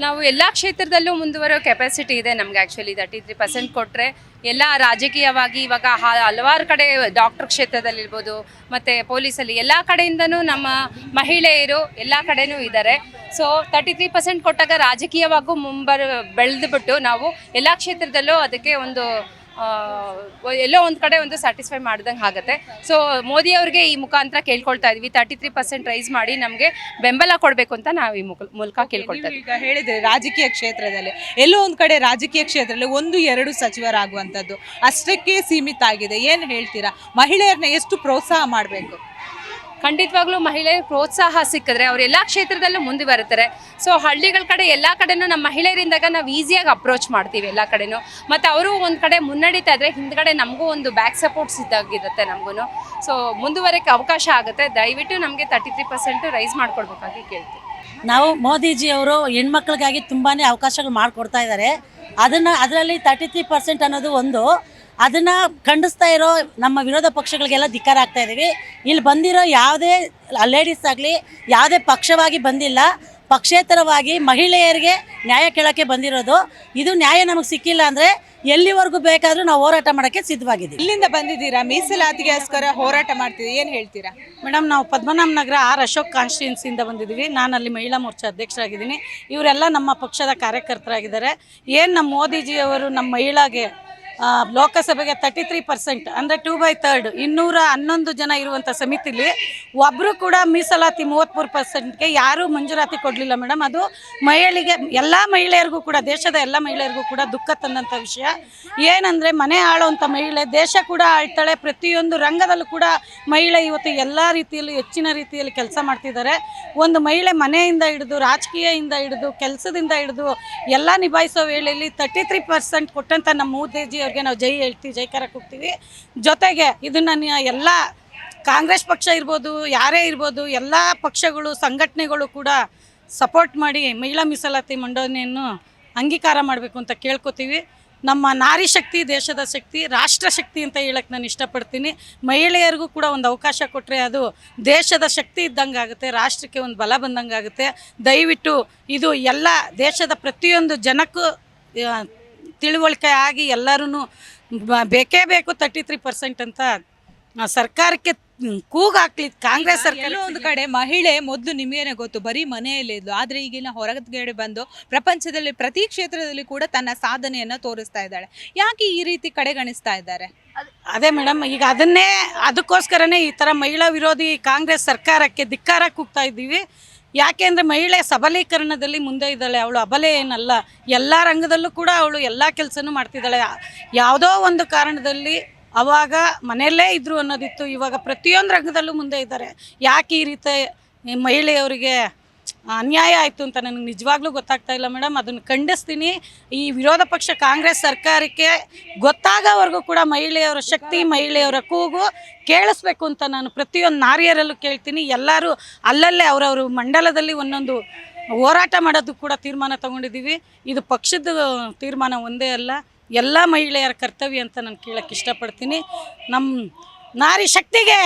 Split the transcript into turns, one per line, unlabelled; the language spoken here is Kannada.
ನಾವು ಎಲ್ಲ ಕ್ಷೇತ್ರದಲ್ಲೂ ಮುಂದುವರೋ ಕೆಪಾಸಿಟಿ ಇದೆ ನಮಗೆ. ಆ್ಯಕ್ಚುಲಿ 33% ಕೊಟ್ಟರೆ ಎಲ್ಲ ರಾಜಕೀಯವಾಗಿ ಇವಾಗ ಹಲವಾರು ಕಡೆ ಡಾಕ್ಟರ್ ಕ್ಷೇತ್ರದಲ್ಲಿರ್ಬೋದು ಮತ್ತು ಪೊಲೀಸಲ್ಲಿ ಎಲ್ಲ ಕಡೆಯಿಂದನೂ ನಮ್ಮ ಮಹಿಳೆಯರು ಎಲ್ಲ ಕಡೆಯೂ ಇದ್ದಾರೆ. ಸೊ 33% ಕೊಟ್ಟಾಗ ರಾಜಕೀಯವಾಗೂ ಬೆಳೆದುಬಿಟ್ಟು ನಾವು ಎಲ್ಲ ಕ್ಷೇತ್ರದಲ್ಲೂ ಅದಕ್ಕೆ ಒಂದು ಎಲ್ಲೋ ಒಂದು ಕಡೆ ಒಂದು ಸ್ಯಾಟಿಸ್ಫೈ ಮಾಡ್ದಂಗೆ ಆಗುತ್ತೆ. ಸೊ ಮೋದಿಯವ್ರಿಗೆ ಈ ಮುಖಾಂತರ ಕೇಳ್ಕೊಳ್ತಾ ಇದ್ವಿ 33% ರೈಸ್ ಮಾಡಿ ನಮಗೆ ಬೆಂಬಲ ಕೊಡಬೇಕು ಅಂತ ನಾವು ಈ ಮೂಲಕ ಕೇಳ್ಕೊಳ್ತಾ ಇದ್ವಿ.
ಈಗ ಹೇಳಿದ್ರೆ ರಾಜಕೀಯ ಕ್ಷೇತ್ರದಲ್ಲಿ ಎಲ್ಲೋ ಒಂದು ಕಡೆ ರಾಜಕೀಯ ಕ್ಷೇತ್ರದಲ್ಲಿ 1-2 ಸಚಿವರಾಗುವಂಥದ್ದು ಅಷ್ಟಕ್ಕೆ ಸೀಮಿತ ಆಗಿದೆ. ಏನು ಹೇಳ್ತೀರಾ? ಮಹಿಳೆಯರನ್ನ ಎಷ್ಟು ಪ್ರೋತ್ಸಾಹ ಮಾಡಬೇಕು?
ಖಂಡಿತವಾಗ್ಲೂ ಮಹಿಳೆಯರು ಪ್ರೋತ್ಸಾಹ ಸಿಕ್ಕಿದ್ರೆ ಅವ್ರು ಎಲ್ಲ ಕ್ಷೇತ್ರದಲ್ಲೂ ಮುಂದೆ ಬರ್ತಾರೆ. ಸೊ ಹಳ್ಳಿಗಳ ಕಡೆ ಎಲ್ಲ ಕಡೆನೂ ನಮ್ಮ ಮಹಿಳೆಯರಿಂದಾಗ ನಾವು ಈಸಿಯಾಗಿ ಅಪ್ರೋಚ್ ಮಾಡ್ತೀವಿ ಎಲ್ಲ ಕಡೆನೂ. ಮತ್ತು ಅವರು ಒಂದು ಕಡೆ ಮುನ್ನಡೀತಾ ಇದ್ದರೆ ಹಿಂದ್ಗಡೆ ನಮಗೂ ಒಂದು ಬ್ಯಾಕ್ ಸಪೋರ್ಟ್ಸ್ ಇದ್ದಾಗಿರುತ್ತೆ ನಮಗೂ. ಸೊ ಮುಂದುವರೆಯೋಕ್ಕೆ ಅವಕಾಶ ಆಗುತ್ತೆ. ದಯವಿಟ್ಟು ನಮಗೆ 33% ರೈಸ್ ಮಾಡಿಕೊಡ್ಬೇಕಾಗಿ ಕೇಳ್ತೀವಿ.
ನಾವು ಮೋದಿಜಿಯವರು ಹೆಣ್ಮಕ್ಳಿಗಾಗಿ ತುಂಬಾ ಅವಕಾಶಗಳು ಮಾಡಿಕೊಡ್ತಾ ಇದ್ದಾರೆ. ಅದರಲ್ಲಿ 33% ಅನ್ನೋದು ಒಂದು ಅದನ್ನು ಖಂಡಿಸ್ತಾ ಇರೋ ನಮ್ಮ ವಿರೋಧ ಪಕ್ಷಗಳಿಗೆಲ್ಲ ಧಿಕ್ಕಾರ ಆಗ್ತಾ ಇದ್ದೀವಿ. ಇಲ್ಲಿ ಬಂದಿರೋ ಯಾವುದೇ ಲೇಡೀಸ್ ಆಗಲಿ ಯಾವುದೇ ಪಕ್ಷವಾಗಿ ಬಂದಿಲ್ಲ, ಪಕ್ಷೇತರವಾಗಿ ಮಹಿಳೆಯರಿಗೆ ನ್ಯಾಯ ಕೇಳೋಕ್ಕೆ ಬಂದಿರೋದು. ಇದು ನ್ಯಾಯ ನಮಗೆ ಸಿಕ್ಕಿಲ್ಲ ಅಂದರೆ ಎಲ್ಲಿವರೆಗೂ ಬೇಕಾದರೂ ನಾವು ಹೋರಾಟ ಮಾಡೋಕ್ಕೆ ಸಿದ್ಧವಾಗಿದ್ದೀವಿ.
ಇಲ್ಲಿಂದ ಬಂದಿದ್ದೀರಾ, ಮೀಸಲಾತಿಗೋಸ್ಕರ ಹೋರಾಟ ಮಾಡ್ತಿದ್ದೀವಿ, ಏನು ಹೇಳ್ತೀರಾ?
ಮೇಡಮ್, ನಾವು ಪದ್ಮನಾಭ ನಗರ ಅಶೋಕ್ ಕಾನ್ಸ್ಟಿಟ್ಯೂನ್ಸಿಯಿಂದ ಬಂದಿದ್ದೀವಿ. ನಾನು ಅಲ್ಲಿ ಮಹಿಳಾ ಮೋರ್ಚಾ ಅಧ್ಯಕ್ಷರಾಗಿದ್ದೀನಿ. ಇವರೆಲ್ಲ ನಮ್ಮ ಪಕ್ಷದ ಕಾರ್ಯಕರ್ತರಾಗಿದ್ದಾರೆ. ಏನು ನಮ್ಮ ಮೋದಿಜಿಯವರು ನಮ್ಮ ಮಹಿಳೆಗೆ ಲೋಕಸಭೆಗೆ 33% ಅಂದರೆ 2/3 211 ಜನ ಇರುವಂಥ ಸಮಿತಿಲಿ ಒಬ್ಬರು ಕೂಡ ಮೀಸಲಾತಿ 33%ಗೆ ಯಾರೂ ಮಂಜೂರಾತಿ ಕೊಡಲಿಲ್ಲ ಮೇಡಮ್. ಅದು ಮಹಿಳೆಗೆ ಎಲ್ಲ ಮಹಿಳೆಯರಿಗೂ ಕೂಡ, ದೇಶದ ಎಲ್ಲ ಮಹಿಳೆಯರಿಗೂ ಕೂಡ ದುಃಖ ತಂದಂಥ ವಿಷಯ. ಏನಂದರೆ ಮನೆ ಆಳುವಂಥ ಮಹಿಳೆ ದೇಶ ಕೂಡ ಆಳ್ತಾಳೆ. ಪ್ರತಿಯೊಂದು ರಂಗದಲ್ಲೂ ಕೂಡ ಮಹಿಳೆ ಇವತ್ತು ಎಲ್ಲ ರೀತಿಯಲ್ಲಿ ಹೆಚ್ಚಿನ ರೀತಿಯಲ್ಲಿ ಕೆಲಸ ಮಾಡ್ತಿದ್ದಾರೆ. ಒಂದು ಮಹಿಳೆ ಮನೆಯಿಂದ ಹಿಡಿದು ರಾಜಕೀಯದಿಂದ ಹಿಡಿದು ಕೆಲಸದಿಂದ ಹಿಡಿದು ಎಲ್ಲ ನಿಭಾಯಿಸೋ ವೇಳೆಯಲ್ಲಿ 33% ಕೊಟ್ಟಂಥ ನಮ್ಮ ಮೋದಿಜಿ ಅವ್ರಿಗೆ ನಾವು ಜೈ ಹೇಳ್ತೀವಿ, ಜೈಕಾರ ಕೂಗ್ತೀವಿ. ಜೊತೆಗೆ ಇದನ್ನು ಎಲ್ಲ ಕಾಂಗ್ರೆಸ್ ಪಕ್ಷ ಇರ್ಬೋದು, ಯಾರೇ ಇರ್ಬೋದು, ಎಲ್ಲ ಪಕ್ಷಗಳು ಸಂಘಟನೆಗಳು ಕೂಡ ಸಪೋರ್ಟ್ ಮಾಡಿ ಮಹಿಳಾ ಮೀಸಲಾತಿ ಮಂಡನೆಯನ್ನು ಅಂಗೀಕಾರ ಮಾಡಬೇಕು ಅಂತ ಕೇಳ್ಕೊತೀವಿ. ನಮ್ಮ ನಾರಿ ಶಕ್ತಿ ದೇಶದ ಶಕ್ತಿ, ರಾಷ್ಟ್ರ ಶಕ್ತಿ ಅಂತ ಹೇಳಕ್ಕೆ ನಾನು ಇಷ್ಟಪಡ್ತೀನಿ. ಮಹಿಳೆಯರಿಗೂ ಕೂಡ ಒಂದು ಅವಕಾಶ ಕೊಟ್ಟರೆ ಅದು ದೇಶದ ಶಕ್ತಿ ಇದ್ದಂಗೆ ಆಗುತ್ತೆ, ರಾಷ್ಟ್ರಕ್ಕೆ ಒಂದು ಬಲ ಬಂದಂಗೆ ಆಗುತ್ತೆ. ದಯವಿಟ್ಟು ಇದು ಎಲ್ಲ ದೇಶದ ಪ್ರತಿಯೊಂದು ಜನಕ್ಕೂ ತಿಳುವಳಿಕೆ ಆಗಿ ಎಲ್ಲರೂ ಬೇಕೇ ಬೇಕು 33% ಅಂತ ಸರ್ಕಾರಕ್ಕೆ ಕೂಗಾಕ್ಲಿ. ಕಾಂಗ್ರೆಸ್ ಸರ್ಕಾರ
ಒಂದು ಕಡೆ ಮಹಿಳೆ ಮೊದಲು ನಿಮಗೇನೆ ಗೊತ್ತು, ಬರೀ ಮನೆಯಲ್ಲೇ ಇದ್ಲು. ಆದರೆ ಈಗಿನ ಹೊರಗಡೆ ಬಂದು ಪ್ರಪಂಚದಲ್ಲಿ ಪ್ರತಿ ಕ್ಷೇತ್ರದಲ್ಲಿ ಕೂಡ ತನ್ನ ಸಾಧನೆಯನ್ನು ತೋರಿಸ್ತಾ ಇದ್ದಾಳೆ. ಯಾಕೆ ಈ ರೀತಿ ಕಡೆಗಣಿಸ್ತಾ ಇದ್ದಾರೆ?
ಅದೇ ಮೇಡಮ್, ಈಗ ಅದಕ್ಕೋಸ್ಕರನೇ ಈ ಥರ ಮಹಿಳಾ ವಿರೋಧಿ ಕಾಂಗ್ರೆಸ್ ಸರ್ಕಾರಕ್ಕೆ ಧಿಕ್ಕಾರ ಕೂಗ್ತಾ ಇದ್ದೀವಿ. ಯಾಕೆ ಅಂದರೆ ಮಹಿಳೆ ಸಬಲೀಕರಣದಲ್ಲಿ ಮುಂದೆ ಇದ್ದಾಳೆ. ಅವಳು ಅಬಲೆ ಏನಲ್ಲ, ಎಲ್ಲ ರಂಗದಲ್ಲೂ ಕೂಡ ಅವಳು ಎಲ್ಲ ಕೆಲಸನೂ ಮಾಡ್ತಿದ್ದಾಳೆ. ಯಾವುದೋ ಒಂದು ಕಾರಣದಲ್ಲಿ ಆವಾಗ ಮನೆಯಲ್ಲೇ ಇದ್ದರು ಅನ್ನೋದಿತ್ತು, ಇವಾಗ ಪ್ರತಿಯೊಂದು ರಂಗದಲ್ಲೂ ಮುಂದೆ ಇದ್ದಾರೆ. ಯಾಕೆ ಈ ರೀತಿ ಮಹಿಳೆಯವರಿಗೆ ಅನ್ಯಾಯ ಆಯಿತು ಅಂತ ನನಗೆ ನಿಜವಾಗ್ಲೂ ಗೊತ್ತಾಗ್ತಾ ಇಲ್ಲ ಮೇಡಮ್. ಅದನ್ನು ಖಂಡಿಸ್ತೀನಿ. ಈ ವಿರೋಧ ಪಕ್ಷ ಕಾಂಗ್ರೆಸ್ ಸರ್ಕಾರಕ್ಕೆ ಗೊತ್ತಾಗೋವರೆಗೂ ಕೂಡ ಮಹಿಳೆಯವರ ಶಕ್ತಿ, ಮಹಿಳೆಯವರ ಕೂಗು ಕೇಳಿಸ್ಬೇಕು ಅಂತ ನಾನು ಪ್ರತಿಯೊಂದು ನಾರಿಯರಲ್ಲೂ ಕೇಳ್ತೀನಿ. ಎಲ್ಲರೂ ಅಲ್ಲಲ್ಲೇ ಅವರವರು ಮಂಡಲದಲ್ಲಿ ಒಂದೊಂದು ಹೋರಾಟ ಮಾಡೋದು ಕೂಡ ತೀರ್ಮಾನ ತಗೊಂಡಿದ್ದೀವಿ. ಇದು ಪಕ್ಷದ ತೀರ್ಮಾನ ಒಂದೇ ಅಲ್ಲ, ಎಲ್ಲ ಮಹಿಳೆಯರ ಕರ್ತವ್ಯ ಅಂತ ನಾನು ಕೇಳಕ್ಕೆ ಇಷ್ಟಪಡ್ತೀನಿ. ನಮ್ಮ ನಾರಿ ಶಕ್ತಿಗೆ